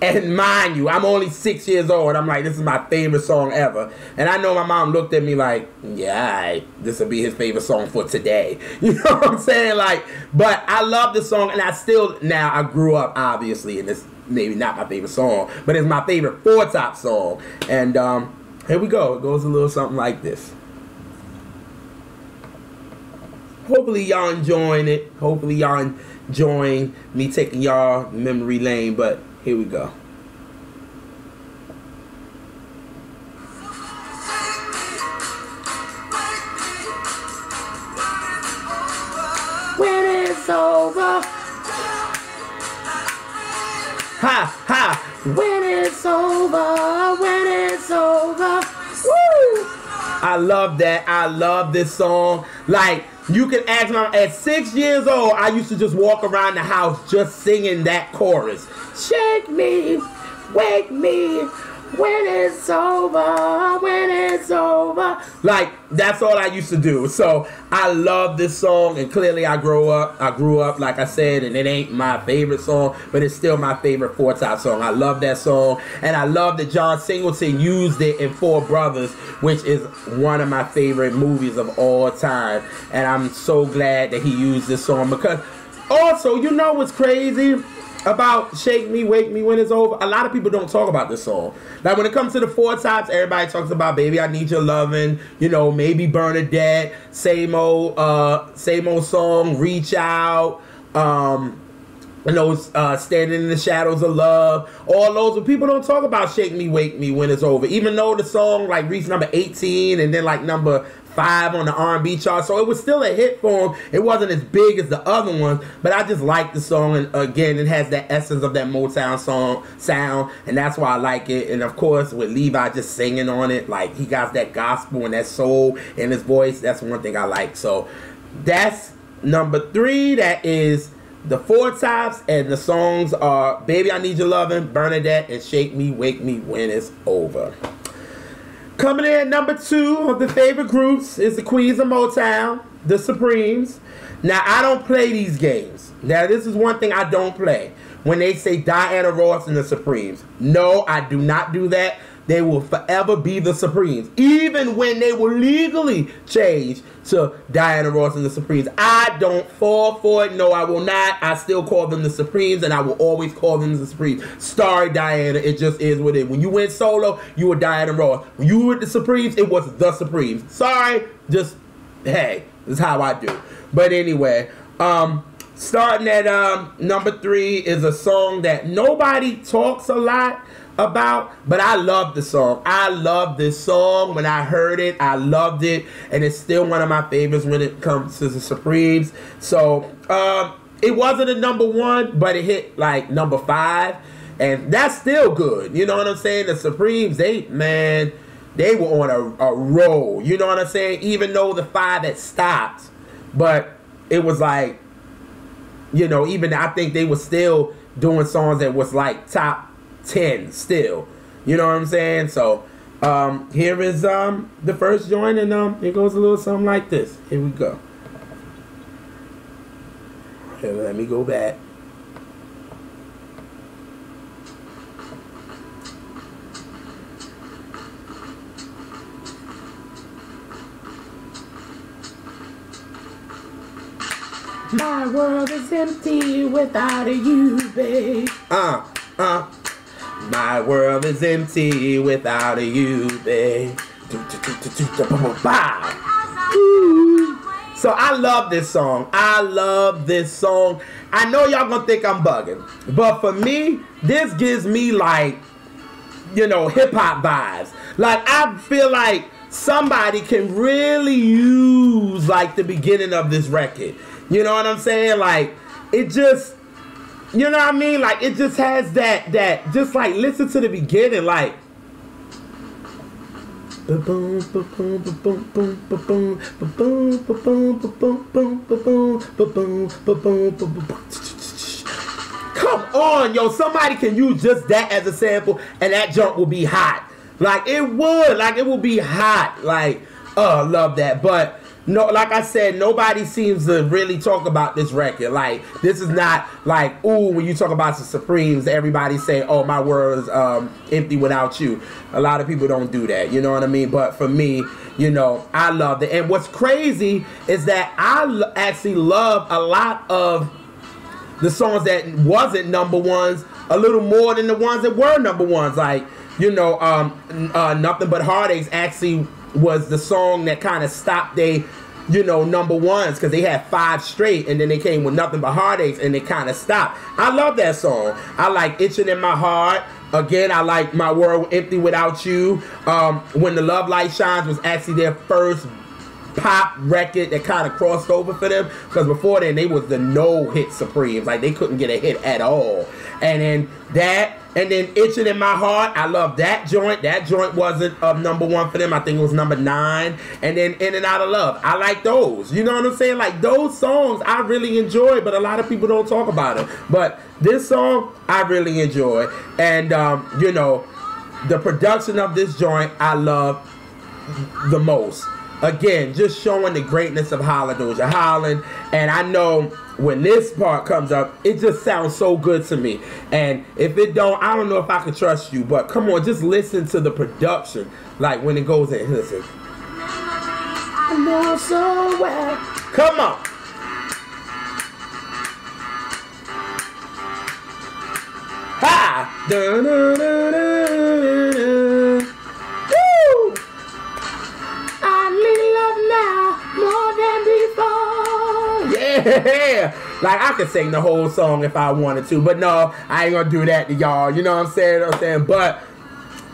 S1: And mind you, I'm only 6 years old, and I'm like, this is my favorite song ever. And I know my mom looked at me like, yeah, this will be his favorite song for today. You know what I'm saying? Like, but I love the song, and I still, now I grew up, obviously, and it's maybe not my favorite song, but it's my favorite Four Tops song. And here we go. It goes a little something like this. Hopefully y'all enjoying it. Hopefully y'all enjoying me taking y'all memory lane, but here we go. When it's over. Ha, ha. When it's over, when it's over. Woo! I love that. I love this song. Like, You can ask me, at 6 years old, I used to just walk around the house just singing that chorus. Shake me, wake me, when it's over, when it's over. Like, that's all I used to do. So I love this song, and clearly I grew up, like I said, and it ain't my favorite song, but it's still my favorite Four Top song. I love that song, and I love that John Singleton used it in Four Brothers, which is one of my favorite movies of all time. And I'm so glad that he used this song, because also, you know what's crazy about Shake Me, Wake Me When It's Over? A lot of people don't talk about this song. Like, when it comes to the Four Tops, everybody talks about Baby I Need Your Lovin', you know, maybe Bernadette, same old song, Reach Out, you know, Standing in the Shadows of Love, all those, but people don't talk about Shake Me, Wake Me When It's Over, even though the song like reached number 18 and then like number 5 on the R&B chart, so it was still a hit for him. It wasn't as big as the other ones, but I just like the song, and again, it has that essence of that Motown song sound, and that's why I like it. And of course, with Levi just singing on it, like, he got that gospel and that soul in his voice. That's one thing I like. So that's number 3. That is the Four Tops, and the songs are Baby I Need Your Lovin', Bernadette, and Shake Me, Wake Me When It's Over. Coming in at number 2 of the favorite groups is the Queens of Motown, the Supremes. Now, I don't play these games. Now, this is one thing I don't play. When they say Diana Ross and the Supremes. No, I do not do that. They will forever be the Supremes. Even when they will legally change to Diana Ross and the Supremes. I don't fall for it. No, I will not. I still call them the Supremes, and I will always call them the Supremes. Sorry, Diana. It just is what it is. When you went solo, you were Diana Ross. When you were the Supremes, it was the Supremes. Sorry. Just, hey, this is how I do. But anyway, starting at number 3 is a song that nobody talks a lot about, but I love the song. I love this song. When I heard it, I loved it, and it's still one of my favorites when it comes to the Supremes. So it wasn't a number 1, but it hit like number 5, and that's still good. You know what I'm saying? The Supremes, they were on a roll. You know what I'm saying? Even though the 5 had stopped, but it was like, you know, even I think they were still doing songs that was like top 10 still. You know what I'm saying? So here is the first joint, and it goes a little something like this. Here we go. Here, let me go back. My world is empty without you, babe. My world is empty without you, babe. So I love this song. I love this song. I know y'all gonna think I'm bugging, but for me, this gives me, like, you know, hip-hop vibes. Like, I feel like somebody can really use, like, the beginning of this record. You know what I'm saying? Like, it just, you know what I mean? Like, it just has that just, like, listen to the beginning, like, come on, yo, somebody can use just that as a sample, and that jump will be hot. Like, it would, like, it will be hot. Like, oh, love that. But no, like I said, nobody seems to really talk about this record. Like, this is not like, ooh, when you talk about the Supremes, everybody say, oh, my world is empty without you. A lot of people don't do that, you know what I mean? But for me, you know, I love it. And what's crazy is that I actually love a lot of the songs that wasn't number 1s a little more than the ones that were number 1s. Like, you know, Nothing But Heartaches actually was the song that kind of stopped they, you know, number 1s, because they had 5 straight, and then they came with Nothing But Heartaches, and they kind of stopped. I love that song. I like Itching in My Heart. Again, I like My World Empty Without You. When the Love Light Shines was actually their first pop record that kind of crossed over for them, because before then they was the no-hit Supremes. Like, they couldn't get a hit at all. And then that, And then Itching in My Heart, I love that joint. That joint wasn't number 1 for them. I think it was number 9. And then In and Out of Love. I like those. You know what I'm saying? Like, those songs I really enjoy, but a lot of people don't talk about it. But this song, I really enjoy. And, you know, the production of this joint, I love the most. Again, just showing the greatness of Hallelujah Holland. And I know when this part comes up, it just sounds so good to me. And if it don't, I don't know if I can trust you. But come on, just listen to the production. Like when it goes in. Listen. I know so well. Come on. Ha! Dun, dun, dun, dun, dun. Woo! I need love now more than before. Yeah! Like, I could sing the whole song if I wanted to, but no, I ain't gonna do that to y'all. You know what I'm saying? But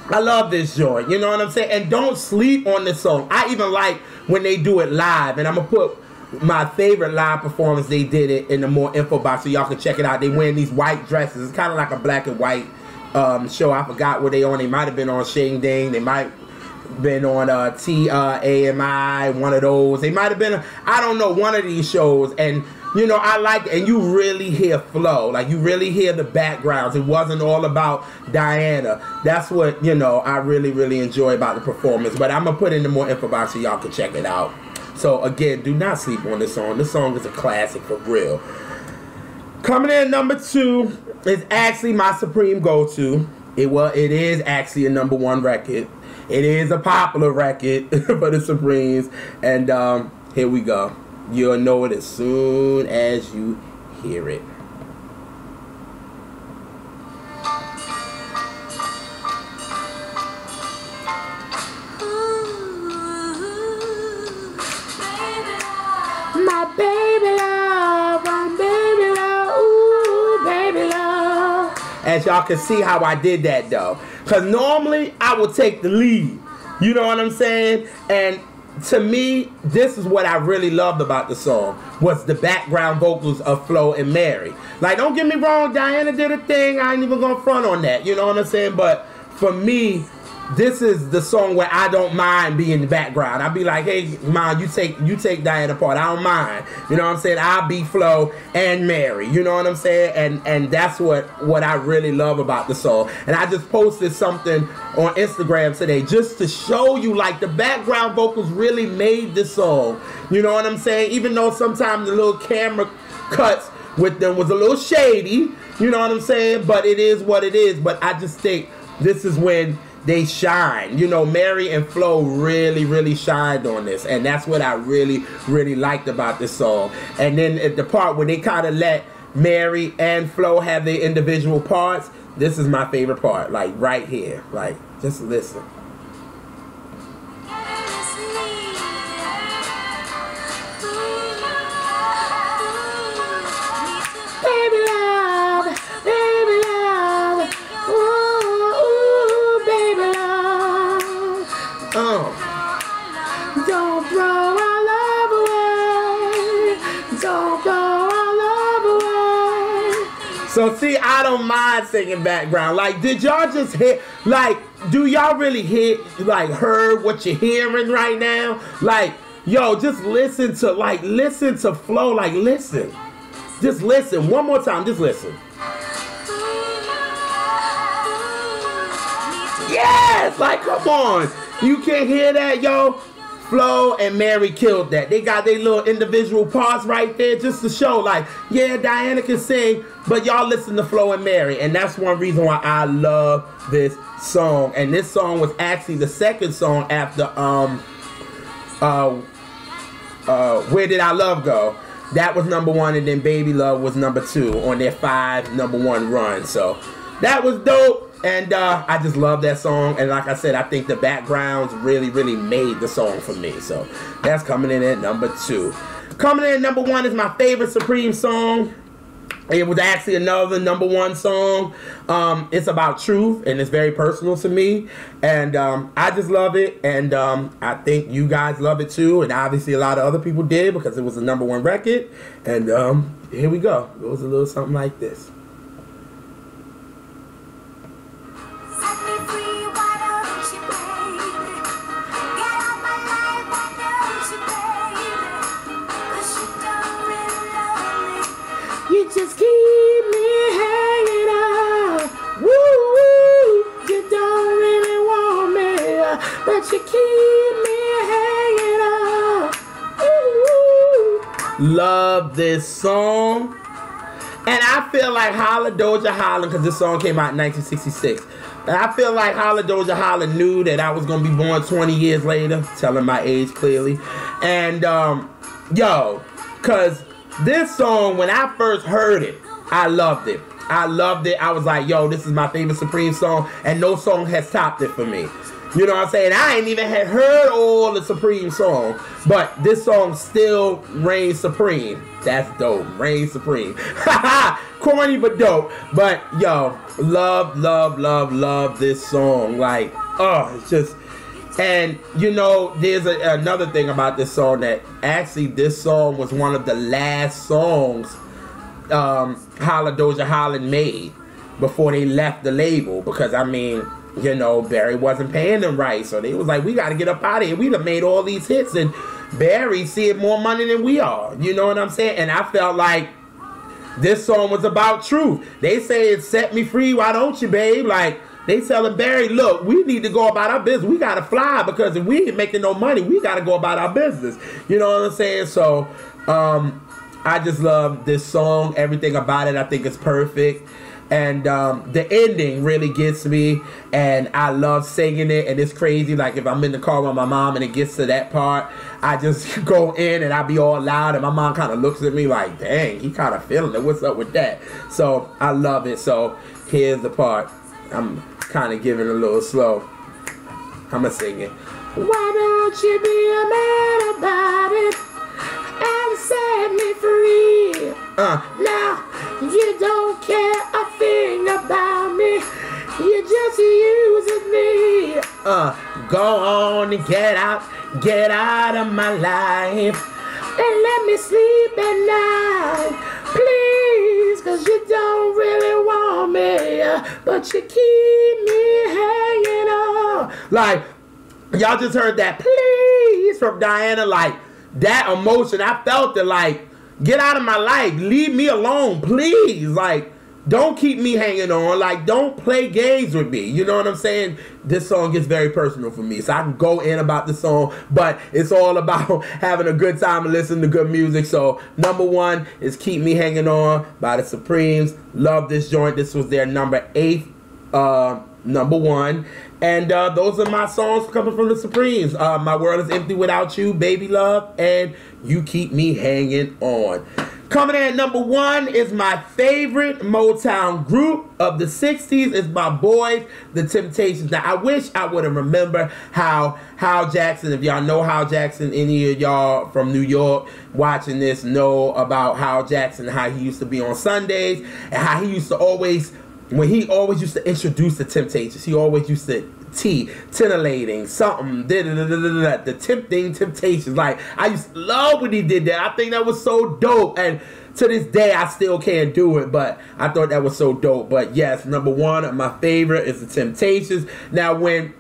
S1: I love this joint. You know what I'm saying? And don't sleep on this song. I even like when they do it live, and I'm gonna put my favorite live performance. They did it in the more info box so y'all can check it out. They wearing these white dresses. It's kind of like a black and white show. I forgot what they on. They might have been on Shing Ding. They might been on TAMI, one of those. They might have been, I don't know, one of these shows. And you know, I like it. And you really hear Flo. Like, you really hear the backgrounds. It wasn't all about Diana. That's what, you know, I really, really enjoy about the performance. But I'm going to put in the more info box so y'all can check it out. So, again, do not sleep on this song. This song is a classic for real. Coming in number 2 is actually my supreme go-to. It is actually a number 1 record. It is a popular record for the Supremes. And here we go. You'll know it as soon as you hear it. My baby love, my baby love, ooh, baby love. As y'all can see how I did that though. Because normally I would take the lead. You know what I'm saying? And to me, this is what I really loved about the song, was the background vocals of Flo and Mary. Like, don't get me wrong, Diana did a thing. I ain't even gonna front on that. You know what I'm saying? But for me, this is the song where I don't mind being in the background. I'll be like, hey, Mom, you take Diana part. I don't mind. You know what I'm saying? I'll be Flo and Mary. You know what I'm saying? And that's what I really love about the song. And I just posted something on Instagram today just to show you, like, the background vocals really made this song. You know what I'm saying? Even though sometimes the little camera cuts with them was a little shady. You know what I'm saying? But it is what it is. But I just think this is when they shine. You know, Mary and Flo really, really shined on this. And that's what I really, really liked about this song. And then at the part where they kind of let Mary and Flo have their individual parts, this is my favorite part. Like, right here. Like, just listen. Baby love, baby love, ooh, baby love. Don't throw our love away. Don't throw our love away. So see, I don't mind singing background. Like, did y'all just hear, like, do y'all really hear, like, heard what you're hearing right now? Like, yo, just listen to Flo. Like, listen. Just listen. One more time, just listen. Yes! Like, come on. You can't hear that, yo? Flo and Mary killed that. They got their little individual parts right there just to show, like, yeah, Diana can sing, but y'all listen to Flo and Mary. And that's one reason why I love this song. And this song was actually the second song after Where Did Our Love Go? That was number 1, and then Baby Love was number 2 on their 5 number 1 run. So that was dope. And I just love that song. And like I said, I think the backgrounds really, really made the song for me. So that's coming in at number 2. Coming in at number 1 is my favorite Supreme song. It was actually another number 1 song. It's about truth, and it's very personal to me. And I just love it. And I think you guys love it too. And obviously a lot of other people did, because it was a number 1 record. And here we go. It was a little something like this. just keep me hanging on. Woo, woo, you don't really want me, but you keep me hanging on. Woo, woo. Love this song. And I feel like Holla Doja Holla, because this song came out in 1966. And I feel like Holla Doja Holla knew that I was going to be born 20 years later, telling my age clearly. And, yo, because this song, when I first heard it, I loved it. I loved it. I was like, yo, this is my favorite Supreme song, and no song has topped it for me. You know what I'm saying? I ain't even had heard all the Supreme songs, but this song still reigns supreme. That's dope. Reigns supreme. Corny but dope. But yo, love this song. Like, oh, it's just. And you know, there's another thing about this song, that actually this song was one of the last songs Holla Doja Holla made before they left the label, because I mean, you know, Barry wasn't paying them right, so they was like, we got to get up out of here. We done made all these hits, and Barry's seeing more money than we are. You know what I'm saying? And I felt like this song was about truth. They say, set me free, why don't you, babe? Like, they telling Barry, look, we need to go about our business. We got to fly, because if we ain't making no money, we got to go about our business. You know what I'm saying? So, I just love this song. Everything about it, I think, is perfect. And the ending really gets me, and I love singing it, and it's crazy. Like, if I'm in the car with my mom and it gets to that part, I just go in and I be all loud, and my mom kind of looks at me like, dang, he kind of feeling it. What's up with that? So I love it. So here's the part. I'm kind of giving it a little slow. I'm going to sing it. Why don't you be a man about it and set me free? Now you don't care a thing about me. You just using me. Go on and get out of my life, and let me sleep at night, please, 'cause you don't really want me, but you keep me hanging on. Like, y'all just heard that please from Diana. Like, that emotion, I felt it. Like, get out of my life, leave me alone, please. Like, don't keep me hanging on. Like, don't play games with me. You know what I'm saying? This song gets very personal for me, so I can go in about the song, but it's all about having a good time and listening to good music. So number one is Keep Me Hanging On by the Supremes. Love this joint. This was their number 8 number one. And those are my songs coming from the Supremes. My World Is Empty Without You, Baby Love, and You Keep Me Hanging On. Coming in at number 1 is my favorite Motown group of the 60s. It's my boys, The Temptations. Now, I wish I would have remembered how Hal Jackson, if y'all know Hal Jackson, any of y'all from New York watching this know about Hal Jackson, how he used to be on Sundays, and how he used to always, when he always used to introduce the Temptations, he always used to titillating, something, the tempting Temptations. Like, I used to love when he did that. I think that was so dope, and to this day I still can't do it, but I thought that was so dope. But yes, number 1 of my favorite is the Temptations. Now, when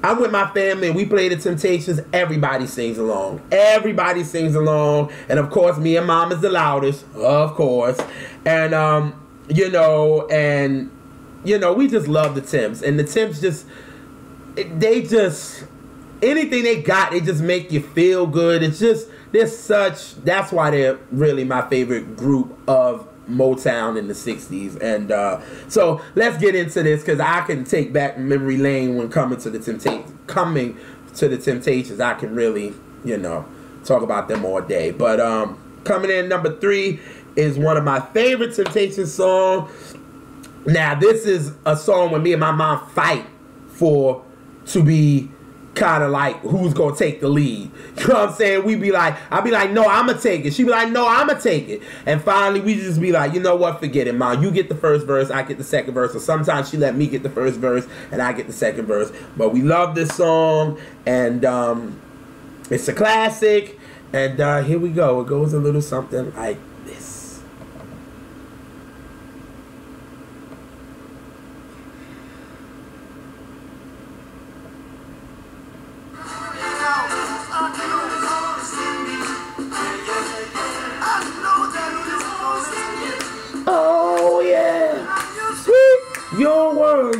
S1: I'm with my family and we play the Temptations, everybody sings along. Everybody sings along, and of course me and mom is the loudest, of course. And you know, we just love the Temps, and the Temps just, they just, anything they got, they just make you feel good. It's just, that's why they're really my favorite group of Motown in the 60s. And so let's get into this, because I can take back memory lane when coming to the Temptations. I can really, talk about them all day. But coming in number 3 is one of my favorite Temptations songs. Now, this is a song when me and my mom fight to be kind of like who's gonna take the lead. You know what I'm saying? I'll be like, no, I'ma take it. She be like, no, I'ma take it. And finally we just be like, you know what, forget it, Mom. You get the first verse, I get the second verse. Or sometimes she let me get the first verse and I get the second verse. But we love this song, and it's a classic. And here we go. It goes a little something like this.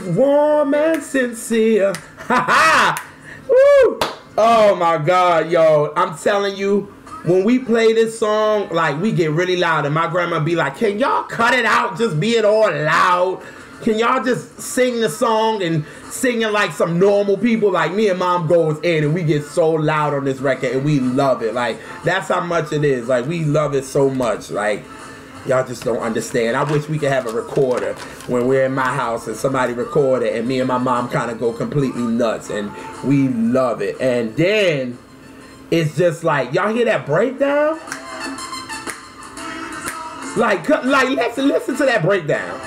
S1: warm and sincere. Ha ha! Woo! Oh my God, yo! I'm telling you, when we play this song, like we get really loud, and my grandma be like, "Can y'all cut it out? Just be it all loud. Can y'all just sing the song and sing it like some normal people?" Like me and mom goes in, and we get so loud on this record, and we love it. Like that's how much it is. Like we love it so much. Like. Y'all just don't understand. I wish we could have a recorder when we're in my house and somebody record it and me and my mom kind of go completely nuts, and we love it. And then it's just like, y'all hear that breakdown? Like listen to that breakdown.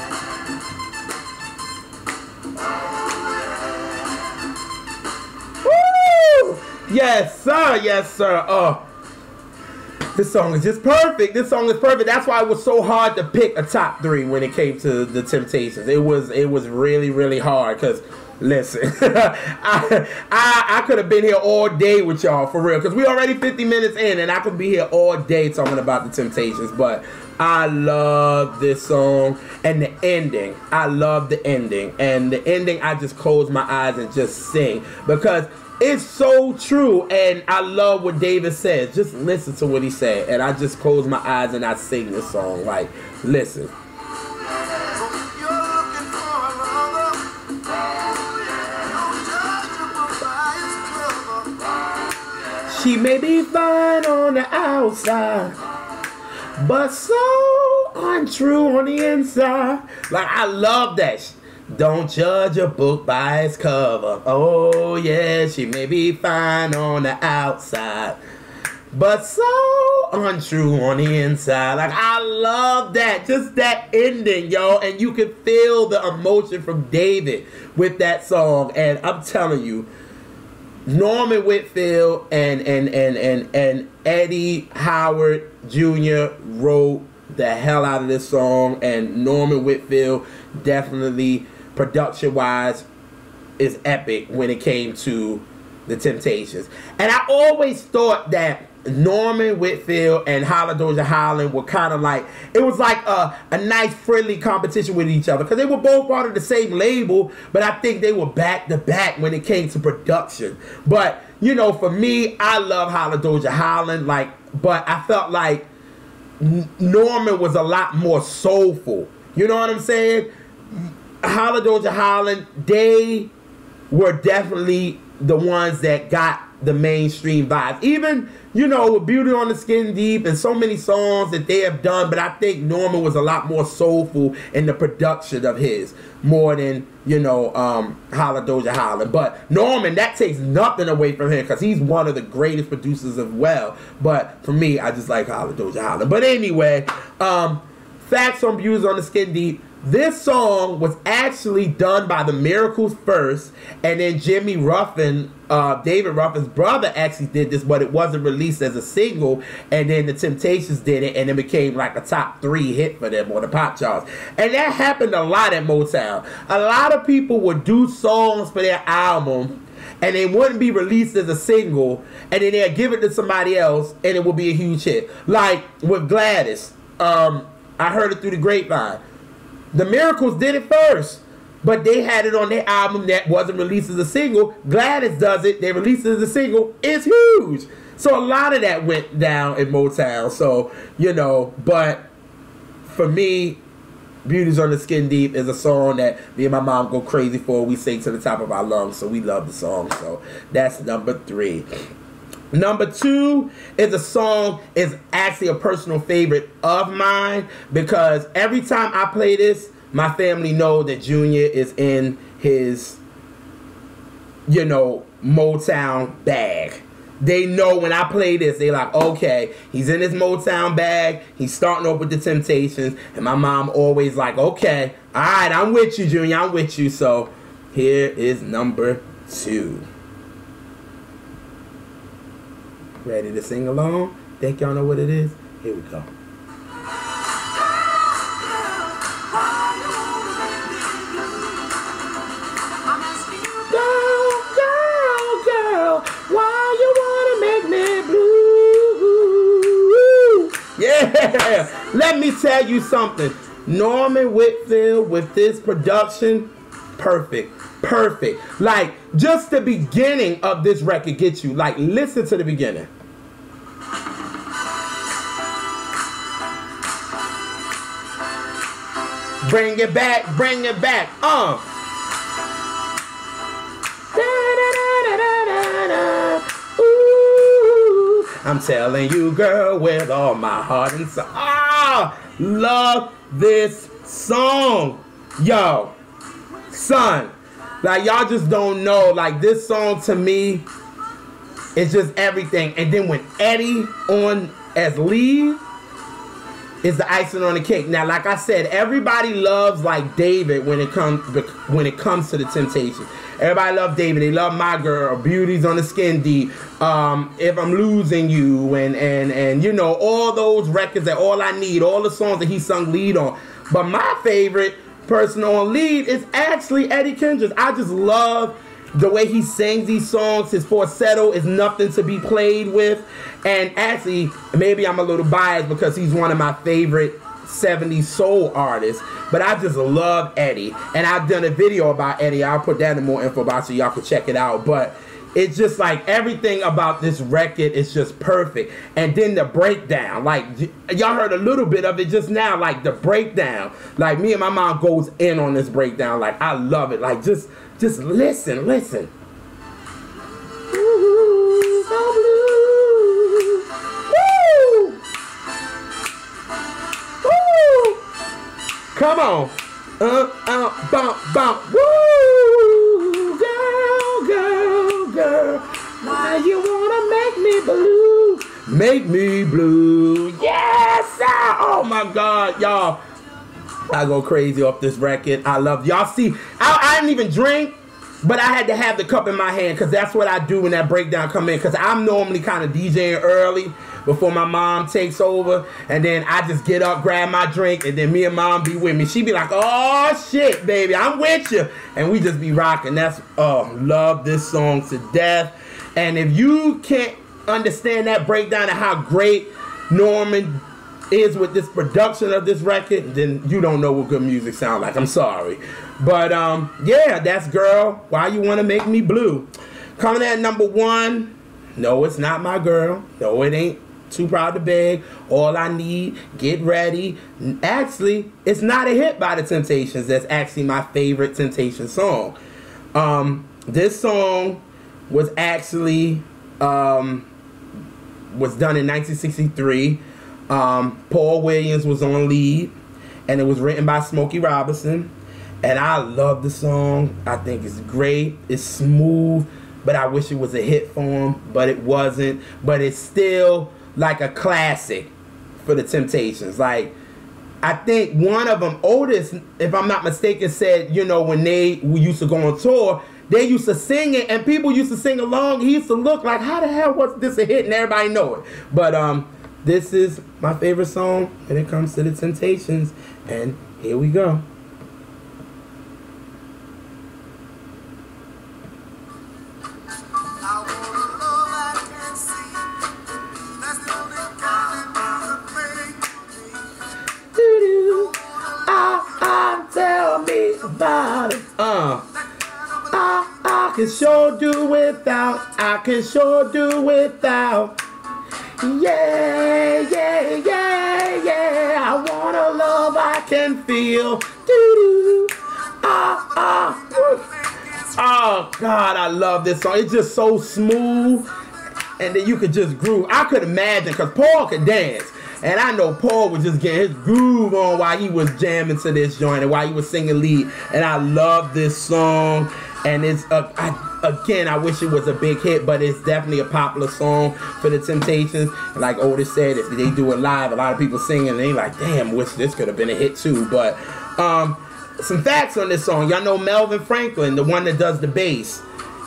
S1: Woo! Yes, sir. Yes, sir. Oh. This song is just perfect. This song is perfect. That's why it was so hard to pick a top 3 when it came to the Temptations. It was really, really hard. Cause listen, I could have been here all day with y'all for real. Cause we already 50 minutes in, and I could be here all day talking about the Temptations. But I love this song and the ending. I love the ending, and the ending. I just close my eyes and just sing because. It's so true, and I love what David says. Just listen to what he said, and I just close my eyes and I sing this song. Like, listen. She may be fine on the outside, but so untrue on the inside. Like, I love that. Don't judge a book by its cover. Oh yeah, she may be fine on the outside, but so untrue on the inside. Like, I love that. Just that ending, yo. And you can feel the emotion from David with that song. And I'm telling you, Norman Whitfield and Eddie Howard Jr. wrote the hell out of this song. And Norman Whitfield definitely, production-wise, is epic when it came to the Temptations. And I always thought that Norman Whitfield and Holla Doja Holland were kind of like, it was like a nice friendly competition with each other, because they were both part of the same label, but I think they were back to back when it came to production. But, you know, for me, I love Holla Doja Holland, like, but I felt like Norman was a lot more soulful. You know what I'm saying? Holla Doja Holland, they were definitely the ones that got the mainstream vibes. Even, you know, with Beauty on the Skin Deep and so many songs that they have done, but I think Norman was a lot more soulful in the production of his, more than, you know, Holla Doja Holland. But Norman, that takes nothing away from him, because he's one of the greatest producers as well. But for me, I just like Holla Doja Holland. But anyway, facts on Beauty on the Skin Deep. This song was actually done by the Miracles first, and then Jimmy Ruffin, David Ruffin's brother, actually did this, but it wasn't released as a single, and then the Temptations did it, and it became like a top 3 hit for them on the pop charts. And that happened a lot at Motown. A lot of people would do songs for their album, and they wouldn't be released as a single, and then they'd give it to somebody else, and it would be a huge hit. Like with Gladys, I heard it through the grapevine. The Miracles did it first, but they had it on their album that wasn't released as a single. Gladys does it, they released it as a single. It's huge. So a lot of that went down in Motown. So, you know, but for me, Beauty's on the Skin Deep is a song that me and my mom go crazy for. We sing to the top of our lungs, so we love the song. So that's number 3. Number 2 is a song, is actually a personal favorite of mine, because every time I play this, my family know that Junior is in his, you know, Motown bag. They know when I play this, they like, okay, he's in his Motown bag, he's starting off with the Temptations, and my mom always like, okay, all right, I'm with you, Junior, I'm with you. So here is number 2. Ready to sing along? Think y'all know what it is? Here we go. Girl, why you wanna make me blue? Yeah! Let me tell you something. Norman Whitfield with this production, perfect. Perfect. Like, just the beginning of this record gets you. Like, listen to the beginning. Bring it back, bring it back. Ooh, I'm telling you, girl, with all my heart and soul. Love this song. Yo, son, like, y'all just don't know. Like, this song to me is just everything. And then when Eddie on as lead, is the icing on the cake. Now, like I said, everybody loves like David when it comes to the Temptations. Everybody loves David. They love My Girl, Beauty's on the Skin Deep, If I'm Losing You, and you know, all those records that All I Need, all the songs that he sung lead on. But my favorite person on lead is actually Eddie Kendricks. I just love the way he sings these songs. His falsetto is nothing to be played with. And actually, maybe I'm a little biased because he's one of my favorite 70s soul artists. But I just love Eddie. And I've done a video about Eddie. I'll put that in more info box so y'all can check it out. But it's just like everything about this record is just perfect. And then the breakdown. Like, y'all heard a little bit of it just now. Like, the breakdown. Like, me and my mom goes in on this breakdown. Like, I love it. Like, just listen, listen. Ooh, so blue. Woo! Woo! Come on. Bump, bump. Woo! Girl. Why you wanna make me blue? Make me blue. Yes! Oh my God, y'all. I go crazy off this record. I love y'all. See, I didn't even drink, but I had to have the cup in my hand because that's what I do when that breakdown come in. Because I'm normally kind of DJing early before my mom takes over, and then I just get up, grab my drink, and then me and mom be with me. She be like, "Oh shit, baby, I'm with you," and we just be rocking. That's love this song to death. And if you can't understand that breakdown and how great Norman is with this production of this record, then you don't know what good music sounds like. I'm sorry. But yeah, that's Girl, Why You Wanna Make Me Blue. Coming at number 1, no, it's not My Girl. No, it ain't Too Proud to Beg. All I Need, Get Ready. Actually, it's not a hit by the Temptations. That's actually my favorite Temptations song. This song was actually was done in 1963. Paul Williams was on lead, and it was written by Smokey Robinson. And I love the song. I think it's great. It's smooth, but I wish it was a hit for him, but it wasn't. But it's still like a classic for the Temptations. Like, I think one of them, Otis, if I'm not mistaken, said, you know, when we used to go on tour, they used to sing it, and people used to sing along. He used to look like, how the hell was this a hit? And everybody know it. But this is my favorite song when it comes to the Temptations, and here we go. Tell me about it. I can sure do without. I can sure do without. Yeah. I want a love I can feel. Oh God, I love this song. It's just so smooth, and then you could just groove. I could imagine, because Paul could dance, and I know Paul was just getting his groove on while he was jamming to this joint and while he was singing lead. And I love this song, and it's again, I wish it was a big hit, but it's definitely a popular song for the Temptations. And like Otis said, if they do it live, a lot of people singing, and they like, damn, wish this could have been a hit too. But some facts on this song. Y'all know Melvin Franklin, the one that does the bass.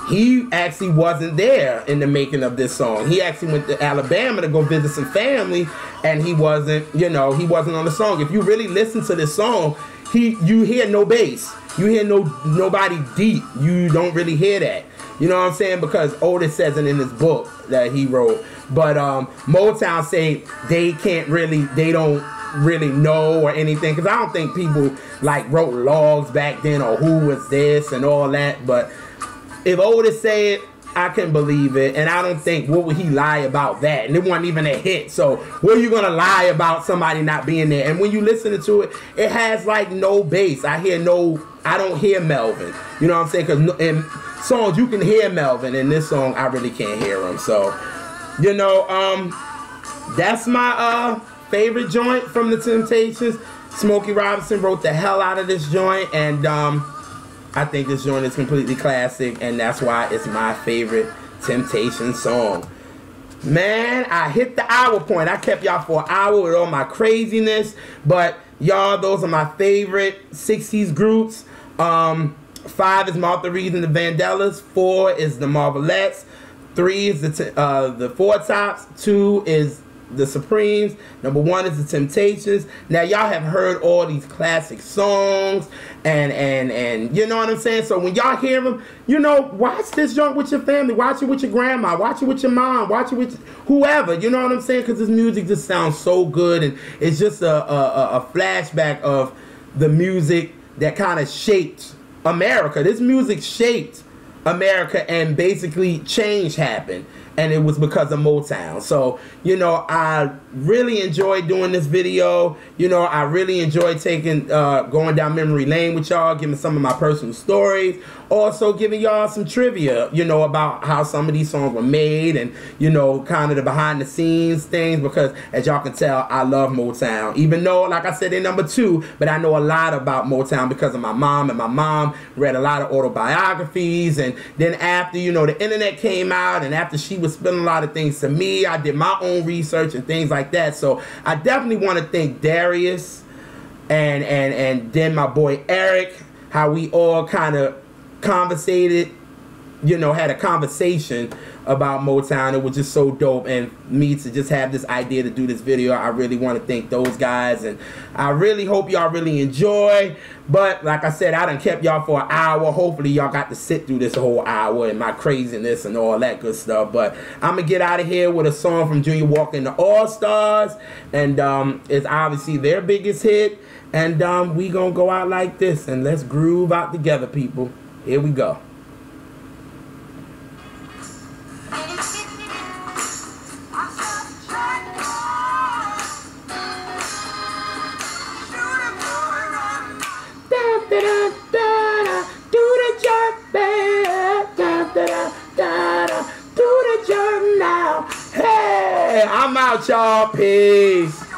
S1: He actually wasn't there in the making of this song. He actually went to Alabama to go visit some family, and he wasn't, he wasn't on the song. If you really listen to this song, you hear no bass. You hear nobody deep. You don't really hear that. You know what I'm saying? Because Otis says it in his book that he wrote. But Motown say they don't really know or anything, because I don't think people like wrote logs back then or who was this and all that. But if Otis said it, I can believe it, and I don't think what would he lie about that, and it wasn't even a hit. So what are you gonna lie about somebody not being there? And when you listen to it, it has like no bass. I don't hear Melvin. You know what I'm saying? Because in songs you can hear Melvin, in this song I really can't hear him. So you know, that's my favorite joint from the Temptations. Smokey Robinson wrote the hell out of this joint, and I think this joint is completely classic, and that's why it's my favorite Temptations song. Man, I hit the hour point. I kept y'all for an hour with all my craziness, but y'all, those are my favorite 60s groups. 5 is Martha Reeves and the Vandellas. 4 is the Marvelettes. 3 is the Four Tops. 2 is the Supremes. Number 1 is the Temptations. Now y'all have heard all these classic songs, and you know what I'm saying. So when y'all hear them, you know, watch this joint with your family, watch it with your grandma, watch it with your mom, watch it with whoever. You know what I'm saying? Because this music just sounds so good, and it's just a flashback of the music that kind of shaped America. This music shaped America, and basically change happened, and it was because of Motown. So you know, I really enjoyed doing this video. You know, I really enjoyed going down memory lane with y'all, giving some of my personal stories, also giving y'all some trivia, you know, about how some of these songs were made, and you know, kind of the behind the scenes things, because as y'all can tell, I love Motown, even though, like I said, they're number 2, but I know a lot about Motown because of my mom, and my mom read a lot of autobiographies. And then after, you know, the internet came out, and after she was spilling a lot of things to me, I did my own research and things like that. So I definitely want to thank Darius and then my boy Eric, how we all kind of conversated, you know, had a conversation about Motown. It was just so dope, and me to just have this idea to do this video, I really want to thank those guys, and I really hope y'all really enjoy. But like I said, I done kept y'all for an hour. Hopefully y'all got to sit through this whole hour and my craziness and all that good stuff. But I'm gonna get out of here with a song from Junior Walker and the All-Stars, and it's obviously their biggest hit, and we gonna go out like this, and let's groove out together, people. Here we go. I'm out, y'all. Peace.